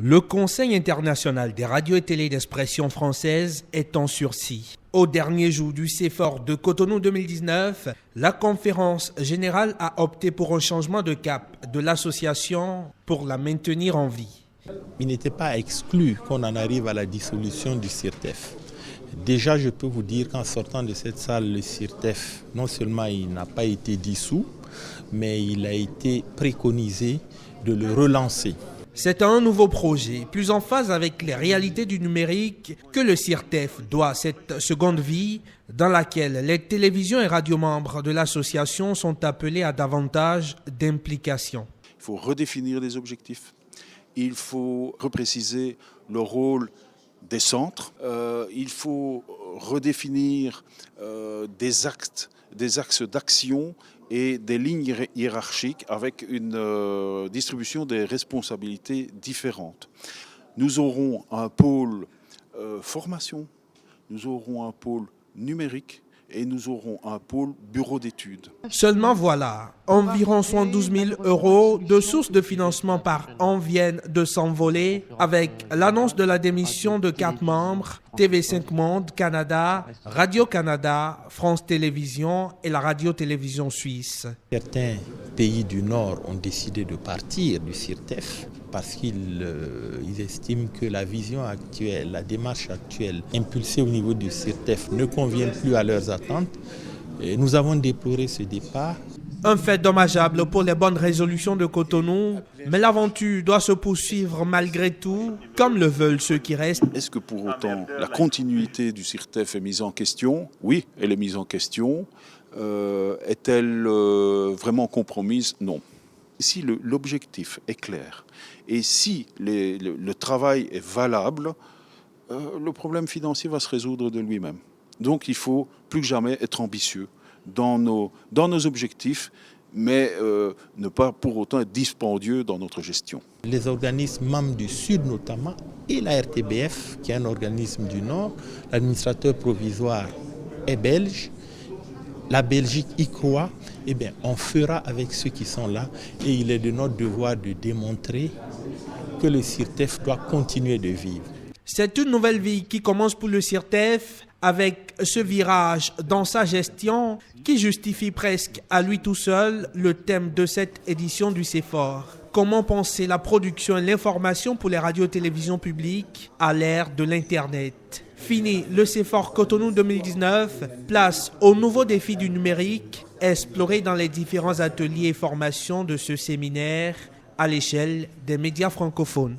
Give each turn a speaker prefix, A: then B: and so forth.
A: Le Conseil international des radios et télé d'expression française est en sursis. Au dernier jour du CEFOR de Cotonou 2019, la conférence générale a opté pour un changement de cap de l'association pour la maintenir en vie.
B: Il n'était pas exclu qu'on en arrive à la dissolution du CIRTEF. Déjà, je peux vous dire qu'en sortant de cette salle, le CIRTEF, non seulement il n'a pas été dissous, mais il a été préconisé de le relancer.
A: C'est un nouveau projet, plus en phase avec les réalités du numérique, que le CIRTEF doit cette seconde vie dans laquelle les télévisions et radios membres de l'association sont appelés à davantage d'implication.
C: Il faut redéfinir les objectifs, il faut repréciser le rôle des centres, il faut redéfinir des axes d'action et des lignes hiérarchiques avec une distribution des responsabilités différentes. Nous aurons un pôle formation, nous aurons un pôle numérique et nous aurons un pôle bureau d'études.
A: Seulement voilà, environ 112 000 € de sources de financement par an viennent de s'envoler avec l'annonce de la démission de 4 membres, TV5 Monde Canada, Radio-Canada, France Télévisions et la Radio-Télévision Suisse.
B: Certains pays du Nord ont décidé de partir du CIRTEF parce qu'ils estiment que la vision actuelle, la démarche actuelle impulsée au niveau du CIRTEF ne convient plus à leurs attentes. Et nous avons déploré ce départ.
A: Un fait dommageable pour les bonnes résolutions de Cotonou, mais l'aventure doit se poursuivre malgré tout, comme le veulent ceux qui restent.
C: Est-ce que pour autant la continuité du CIRTEF est mise en question? Oui, elle est mise en question. Est-elle vraiment compromise? Non. Si l'objectif est clair et si le travail est valable, le problème financier va se résoudre de lui-même. Donc il faut plus que jamais être ambitieux dans nos objectifs, mais ne pas pour autant être dispendieux dans notre gestion.
B: Les organismes membres du Sud notamment et la RTBF, qui est un organisme du Nord, l'administrateur provisoire est belge, la Belgique y croit, eh bien, on fera avec ceux qui sont là et il est de notre devoir de démontrer que le CIRTEF doit continuer de vivre.
A: C'est une nouvelle vie qui commence pour le CIRTEF avec ce virage dans sa gestion qui justifie presque à lui tout seul le thème de cette édition du CEFOR. Comment penser la production et l'information pour les radios-télévisions publiques à l'ère de l'Internet? Fini le CEFOR Cotonou 2019, place aux nouveaux défis du numérique, explorés dans les différents ateliers et formations de ce séminaire à l'échelle des médias francophones.